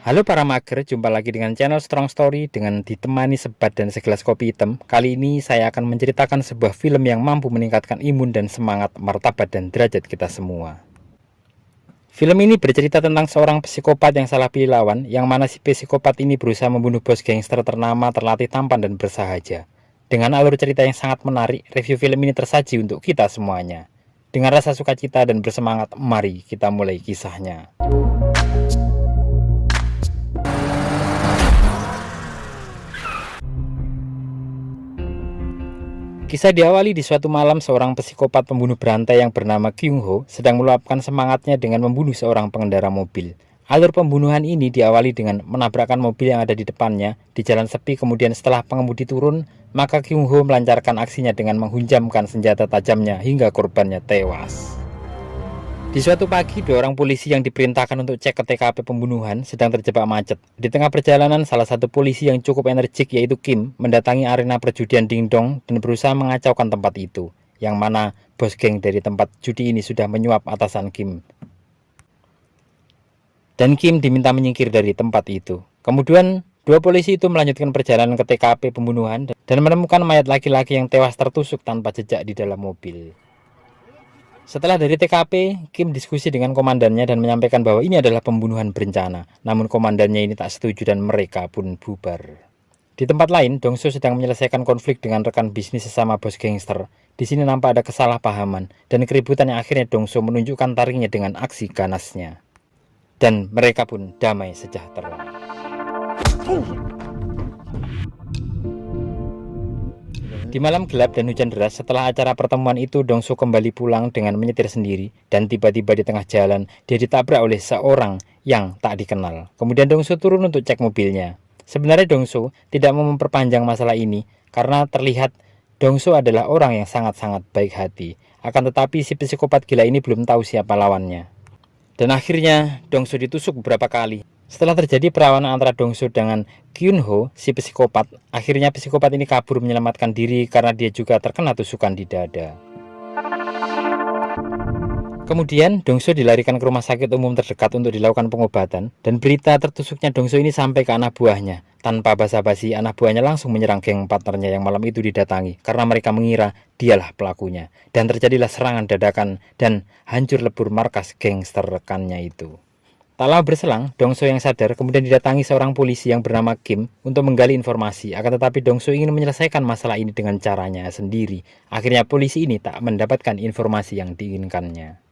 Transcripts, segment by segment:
Halo para mager, jumpa lagi dengan channel Strong Story dengan ditemani sebat dan segelas kopi hitam. Kali ini saya akan menceritakan sebuah film yang mampu meningkatkan imun dan semangat, martabat dan derajat kita semua. Film ini bercerita tentang seorang psikopat yang salah pilih lawan, yang mana si psikopat ini berusaha membunuh bos gangster ternama, terlatih, tampan dan bersahaja. Dengan alur cerita yang sangat menarik, review film ini tersaji untuk kita semuanya. Dengan rasa sukacita dan bersemangat, mari kita mulai kisahnya. Kisah diawali di suatu malam seorang psikopat pembunuh berantai yang bernama Kyung Ho sedang meluapkan semangatnya dengan membunuh seorang pengendara mobil. Alur pembunuhan ini diawali dengan menabrakkan mobil yang ada di depannya di jalan sepi, kemudian setelah pengemudi turun, maka Kyung Ho melancarkan aksinya dengan menghunjamkan senjata tajamnya hingga korbannya tewas. Di suatu pagi, dua orang polisi yang diperintahkan untuk cek ke TKP pembunuhan sedang terjebak macet. Di tengah perjalanan, salah satu polisi yang cukup energik yaitu Kim mendatangi arena perjudian dingdong dan berusaha mengacaukan tempat itu, yang mana bos geng dari tempat judi ini sudah menyuap atasan Kim. Dan Kim diminta menyingkir dari tempat itu. Kemudian, dua polisi itu melanjutkan perjalanan ke TKP pembunuhan dan menemukan mayat laki-laki yang tewas tertusuk tanpa jejak di dalam mobil. Setelah dari TKP, Kim diskusi dengan komandannya dan menyampaikan bahwa ini adalah pembunuhan berencana. Namun komandannya ini tak setuju dan mereka pun bubar. Di tempat lain, Dongso sedang menyelesaikan konflik dengan rekan bisnis sesama bos gangster. Di sini nampak ada kesalahpahaman dan keributan yang akhirnya Dongso menunjukkan taringnya dengan aksi ganasnya. Dan mereka pun damai sejahtera. Di malam gelap dan hujan deras, setelah acara pertemuan itu, Dongso kembali pulang dengan menyetir sendiri. Dan tiba-tiba di tengah jalan, dia ditabrak oleh seorang yang tak dikenal. Kemudian Dongso turun untuk cek mobilnya. Sebenarnya Dongso tidak mau memperpanjang masalah ini, karena terlihat Dongso adalah orang yang sangat-sangat baik hati. Akan tetapi si psikopat gila ini belum tahu siapa lawannya. Dan akhirnya Dongso ditusuk beberapa kali. Setelah terjadi perlawanan antara Dongso dengan Kyun Ho, si psikopat, akhirnya psikopat ini kabur menyelamatkan diri karena dia juga terkena tusukan di dada. Kemudian Dongso dilarikan ke rumah sakit umum terdekat untuk dilakukan pengobatan, dan berita tertusuknya Dongso ini sampai ke anak buahnya. Tanpa basa-basi, anak buahnya langsung menyerang geng partnernya yang malam itu didatangi karena mereka mengira dialah pelakunya. Dan terjadilah serangan dadakan dan hancur lebur markas gangster rekannya itu. Tak lama berselang, Dongso yang sadar kemudian didatangi seorang polisi yang bernama Kim untuk menggali informasi. Akan tetapi Dongso ingin menyelesaikan masalah ini dengan caranya sendiri. Akhirnya polisi ini tak mendapatkan informasi yang diinginkannya.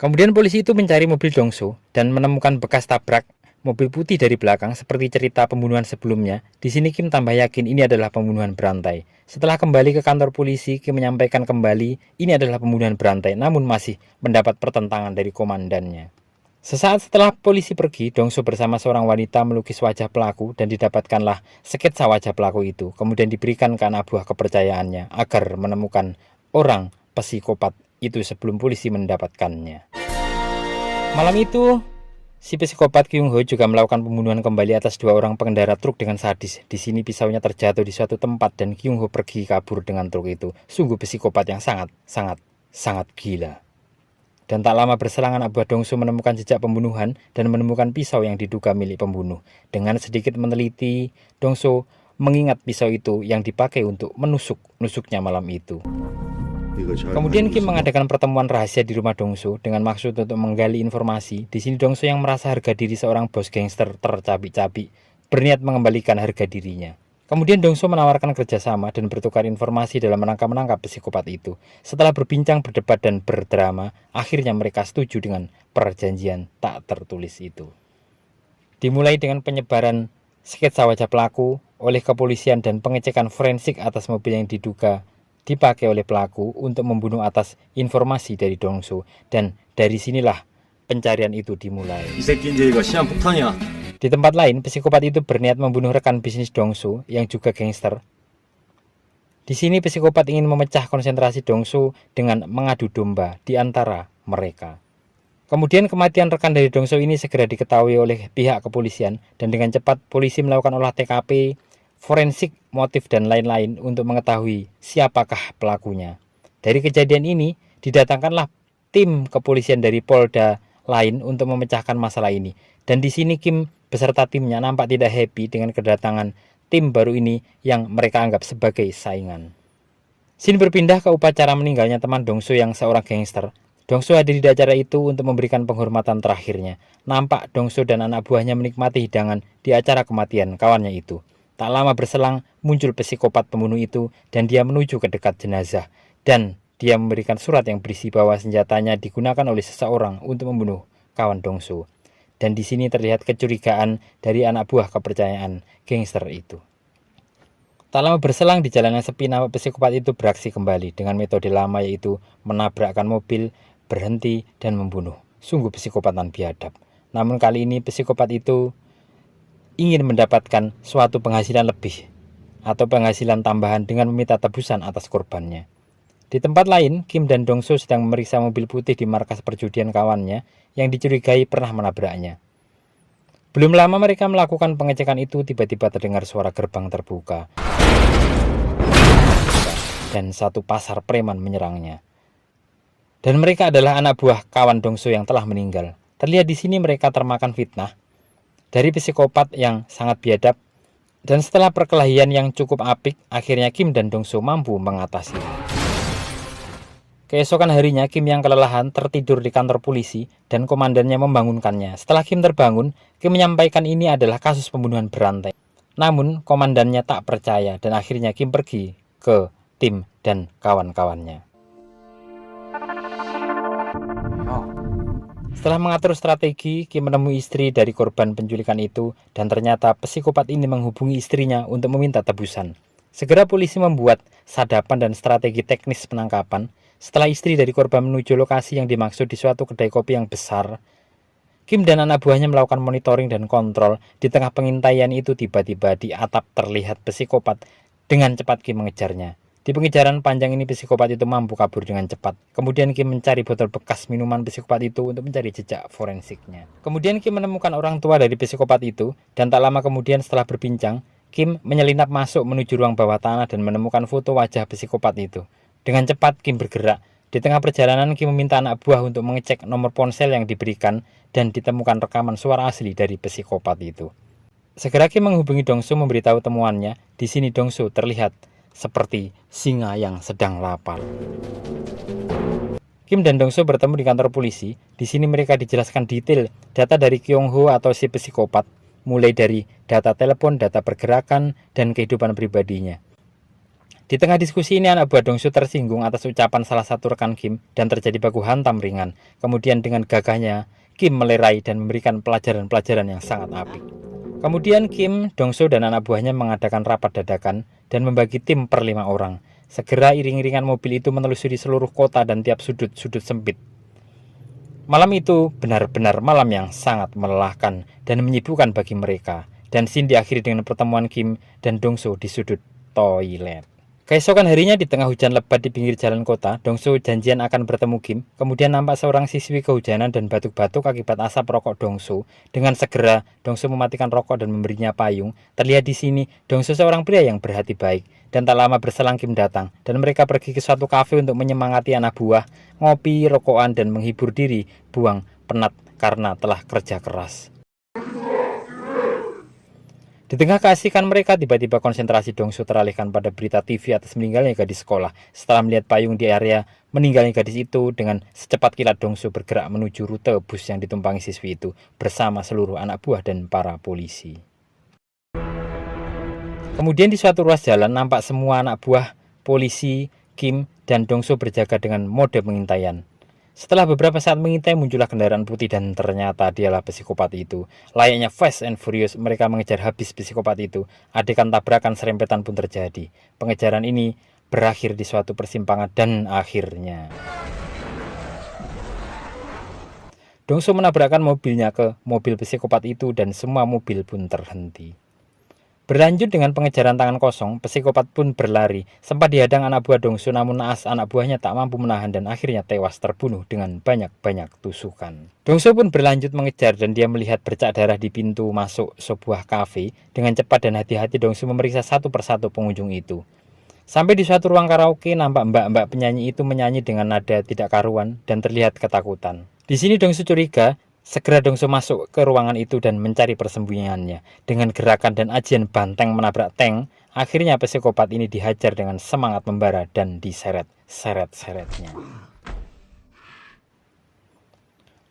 Kemudian polisi itu mencari mobil Dongso dan menemukan bekas tabrak mobil putih dari belakang seperti cerita pembunuhan sebelumnya. Di sini Kim tambah yakin ini adalah pembunuhan berantai. Setelah kembali ke kantor polisi, Kim menyampaikan kembali ini adalah pembunuhan berantai, namun masih mendapat pertentangan dari komandannya. Sesaat setelah polisi pergi, Dongso bersama seorang wanita melukis wajah pelaku dan didapatkanlah sketsa wajah pelaku itu. Kemudian diberikan ke anak buah kepercayaannya agar menemukan orang psikopat itu sebelum polisi mendapatkannya. Malam itu, si psikopat Kyung Ho juga melakukan pembunuhan kembali atas dua orang pengendara truk dengan sadis. Di sini pisaunya terjatuh di suatu tempat dan Kyung Ho pergi kabur dengan truk itu. Sungguh psikopat yang sangat gila. Dan tak lama berselang anak buah Dongso menemukan jejak pembunuhan dan menemukan pisau yang diduga milik pembunuh. Dengan sedikit meneliti, Dongso mengingat pisau itu yang dipakai untuk menusuknya malam itu. Kemudian Kim mengadakan pertemuan rahasia di rumah Dongso dengan maksud untuk menggali informasi. Di sini Dongso yang merasa harga diri seorang bos gangster tercabik-cabik berniat mengembalikan harga dirinya. Kemudian Dongso menawarkan kerjasama dan bertukar informasi dalam menangkap psikopat itu. Setelah berbincang, berdebat, dan berdrama, akhirnya mereka setuju dengan perjanjian tak tertulis itu. Dimulai dengan penyebaran sketsa wajah pelaku oleh kepolisian dan pengecekan forensik atas mobil yang diduga dipakai oleh pelaku untuk membunuh atas informasi dari Dongso. Dan dari sinilah pencarian itu dimulai. Di tempat lain, psikopat itu berniat membunuh rekan bisnis Dongso yang juga gangster. Di sini psikopat ingin memecah konsentrasi Dongso dengan mengadu domba di antara mereka. Kemudian kematian rekan dari Dongso ini segera diketahui oleh pihak kepolisian dan dengan cepat polisi melakukan olah TKP, forensik, motif dan lain-lain untuk mengetahui siapakah pelakunya. Dari kejadian ini didatangkanlah tim kepolisian dari Polda lain untuk memecahkan masalah ini. Dan di sini Kim beserta timnya nampak tidak happy dengan kedatangan tim baru ini yang mereka anggap sebagai saingan. Scene berpindah ke upacara meninggalnya teman Dongsu yang seorang gangster. Dongsu hadir di acara itu untuk memberikan penghormatan terakhirnya. Nampak Dongsu dan anak buahnya menikmati hidangan di acara kematian kawannya itu. Tak lama berselang muncul psikopat pembunuh itu dan dia menuju ke dekat jenazah. Dan dia memberikan surat yang berisi bahwa senjatanya digunakan oleh seseorang untuk membunuh kawan Dongsu. Dan di sini terlihat kecurigaan dari anak buah kepercayaan gangster itu. Tak lama berselang di jalan yang sepi, nampak psikopat itu beraksi kembali dengan metode lama, yaitu menabrakkan mobil, berhenti, dan membunuh. Sungguh psikopat dan biadab. Namun kali ini psikopat itu ingin mendapatkan suatu penghasilan lebih atau penghasilan tambahan dengan meminta tebusan atas korbannya. Di tempat lain, Kim dan Dongsu sedang memeriksa mobil putih di markas perjudian kawannya yang dicurigai pernah menabraknya. Belum lama mereka melakukan pengecekan itu, tiba-tiba terdengar suara gerbang terbuka dan satu pasar preman menyerangnya. Dan mereka adalah anak buah kawan Dongsu yang telah meninggal. Terlihat di sini mereka termakan fitnah dari psikopat yang sangat biadab. Dan setelah perkelahian yang cukup apik, akhirnya Kim dan Dongsu mampu mengatasi. Keesokan harinya, Kim yang kelelahan tertidur di kantor polisi dan komandannya membangunkannya. Setelah Kim terbangun, Kim menyampaikan ini adalah kasus pembunuhan berantai. Namun, komandannya tak percaya dan akhirnya Kim pergi ke tim dan kawan-kawannya. Setelah mengatur strategi, Kim menemui istri dari korban penculikan itu dan ternyata psikopat ini menghubungi istrinya untuk meminta tebusan. Segera polisi membuat sadapan dan strategi teknis penangkapan. Setelah istri dari korban menuju lokasi yang dimaksud di suatu kedai kopi yang besar, Kim dan anak buahnya melakukan monitoring dan kontrol. Di tengah pengintaian itu tiba-tiba di atap terlihat psikopat. Dengan cepat Kim mengejarnya. Di pengejaran panjang ini psikopat itu mampu kabur dengan cepat. Kemudian Kim mencari botol bekas minuman psikopat itu untuk mencari jejak forensiknya. Kemudian Kim menemukan orang tua dari psikopat itu dan tak lama kemudian setelah berbincang, Kim menyelinap masuk menuju ruang bawah tanah dan menemukan foto wajah psikopat itu. Dengan cepat Kim bergerak. Di tengah perjalanan Kim meminta anak buah untuk mengecek nomor ponsel yang diberikan dan ditemukan rekaman suara asli dari psikopat itu. Segera Kim menghubungi Dongsu memberitahu temuannya. Di sini Dongsu terlihat seperti singa yang sedang lapar. Kim dan Dongsu bertemu di kantor polisi. Di sini mereka dijelaskan detail data dari Kyung Ho atau si psikopat, mulai dari data telepon, data pergerakan, dan kehidupan pribadinya. Di tengah diskusi ini anak buah Dongsu tersinggung atas ucapan salah satu rekan Kim dan terjadi baku hantam ringan. Kemudian dengan gagahnya Kim melerai dan memberikan pelajaran-pelajaran yang sangat apik. Kemudian Kim, Dongsu dan anak buahnya mengadakan rapat dadakan dan membagi tim per 5 orang. Segera iring-iringan mobil itu menelusuri seluruh kota dan tiap sudut-sudut sempit. Malam itu benar-benar malam yang sangat melelahkan dan menyibukkan bagi mereka. Dan scene diakhiri dengan pertemuan Kim dan Dongsu di sudut toilet. Keesokan harinya di tengah hujan lebat di pinggir jalan kota, Dongsu janjian akan bertemu Kim. Kemudian nampak seorang siswi kehujanan dan batuk-batuk akibat asap rokok Dongsu. Dengan segera Dongsu mematikan rokok dan memberinya payung. Terlihat di sini Dongsu seorang pria yang berhati baik. Dan tak lama berselang Kim datang dan mereka pergi ke suatu kafe untuk menyemangati anak buah, ngopi, rokokan dan menghibur diri, buang penat karena telah kerja keras. Di tengah keasikan mereka, tiba-tiba konsentrasi Dongsu teralihkan pada berita TV atas meninggalnya gadis sekolah. Setelah melihat payung di area meninggalnya gadis itu, dengan secepat kilat Dongsu bergerak menuju rute bus yang ditumpangi siswi itu bersama seluruh anak buah dan para polisi. Kemudian di suatu ruas jalan nampak semua anak buah polisi, Kim, dan Dongsu berjaga dengan mode pengintaian. Setelah beberapa saat mengintai, muncullah kendaraan putih dan ternyata dialah psikopat itu. Layaknya Fast and Furious, mereka mengejar habis psikopat itu. Adegan tabrakan serempetan pun terjadi. Pengejaran ini berakhir di suatu persimpangan dan akhirnya Dongsu menabrakkan mobilnya ke mobil psikopat itu dan semua mobil pun terhenti. Berlanjut dengan pengejaran tangan kosong, psikopat pun berlari. Sempat dihadang anak buah Dongsu, namun naas anak buahnya tak mampu menahan dan akhirnya tewas terbunuh dengan banyak-banyak tusukan. Dongsu pun berlanjut mengejar dan dia melihat bercak darah di pintu masuk sebuah kafe. Dengan cepat dan hati-hati Dongsu memeriksa satu persatu pengunjung itu. Sampai di suatu ruang karaoke, nampak mbak-mbak penyanyi itu menyanyi dengan nada tidak karuan dan terlihat ketakutan. Di sini Dongsu curiga. Segera Dongsu masuk ke ruangan itu dan mencari persembunyiannya. Dengan gerakan dan ajian banteng menabrak tank, akhirnya psikopat ini dihajar dengan semangat membara dan diseret-seret-seretnya.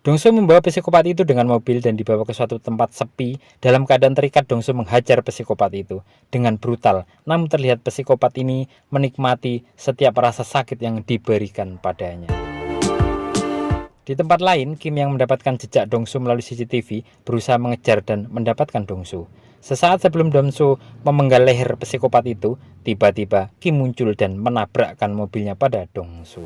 Dongsu membawa psikopat itu dengan mobil dan dibawa ke suatu tempat sepi. Dalam keadaan terikat, Dongsu menghajar psikopat itu dengan brutal. Namun terlihat psikopat ini menikmati setiap rasa sakit yang diberikan padanya. Di tempat lain, Kim yang mendapatkan jejak Dongsu melalui CCTV berusaha mengejar dan mendapatkan Dongsu. Sesaat sebelum Dongsu memenggal leher psikopat itu, tiba-tiba Kim muncul dan menabrakkan mobilnya pada Dongsu.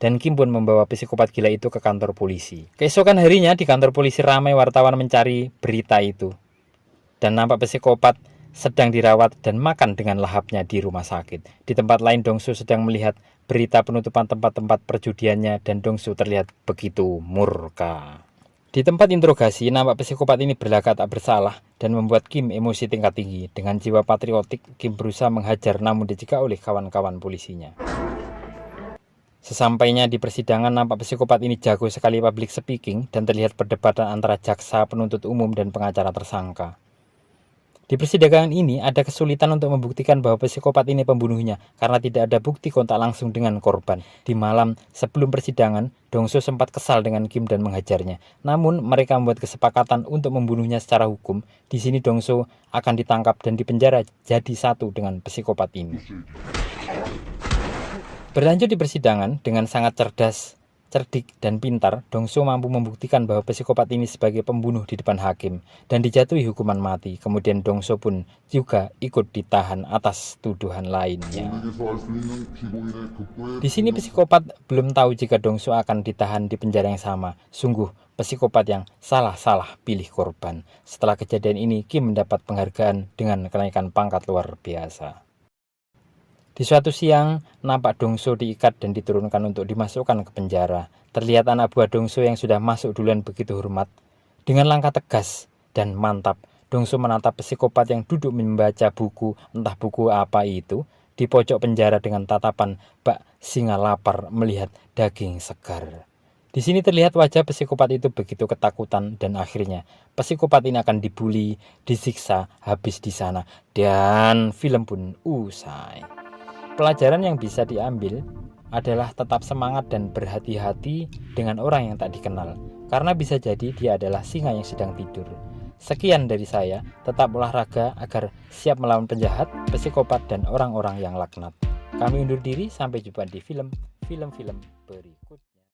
Dan Kim pun membawa psikopat gila itu ke kantor polisi. Keesokan harinya di kantor polisi ramai wartawan mencari berita itu. Dan nampak psikopat sedang dirawat dan makan dengan lahapnya di rumah sakit. Di tempat lain Dongsu sedang melihat berita penutupan tempat-tempat perjudiannya dan Dongsu terlihat begitu murka. Di tempat interogasi, nampak psikopat ini berlagak tak bersalah dan membuat Kim emosi tingkat tinggi. Dengan jiwa patriotik, Kim berusaha menghajar namun dicegah oleh kawan-kawan polisinya. Sesampainya di persidangan, nampak psikopat ini jago sekali public speaking dan terlihat perdebatan antara jaksa, penuntut umum, dan pengacara tersangka. Di persidangan ini ada kesulitan untuk membuktikan bahwa psikopat ini pembunuhnya karena tidak ada bukti kontak langsung dengan korban. Di malam sebelum persidangan, Dongsu sempat kesal dengan Kim dan menghajarnya. Namun mereka membuat kesepakatan untuk membunuhnya secara hukum. Di sini Dongsu akan ditangkap dan dipenjara jadi satu dengan psikopat ini. Berlanjut di persidangan, dengan sangat cerdik dan pintar, Dongsu mampu membuktikan bahwa psikopat ini sebagai pembunuh di depan hakim dan dijatuhi hukuman mati. Kemudian Dongsu pun juga ikut ditahan atas tuduhan lainnya. Di sini psikopat belum tahu jika Dongsu akan ditahan di penjara yang sama. Sungguh psikopat yang salah pilih korban. Setelah kejadian ini, Kim mendapat penghargaan dengan kenaikan pangkat luar biasa. Di suatu siang, nampak Dongsu diikat dan diturunkan untuk dimasukkan ke penjara. Terlihat anak buah Dongsu yang sudah masuk duluan begitu hormat. Dengan langkah tegas dan mantap, Dongsu menatap psikopat yang duduk membaca buku, entah buku apa itu, di pojok penjara dengan tatapan bak singa lapar melihat daging segar. Di sini terlihat wajah psikopat itu begitu ketakutan dan akhirnya psikopat ini akan dibully, disiksa, habis di sana, dan film pun usai. Pelajaran yang bisa diambil adalah tetap semangat dan berhati-hati dengan orang yang tak dikenal, karena bisa jadi dia adalah singa yang sedang tidur. Sekian dari saya, tetap olahraga agar siap melawan penjahat, psikopat, dan orang-orang yang laknat. Kami undur diri, sampai jumpa di film-film berikut.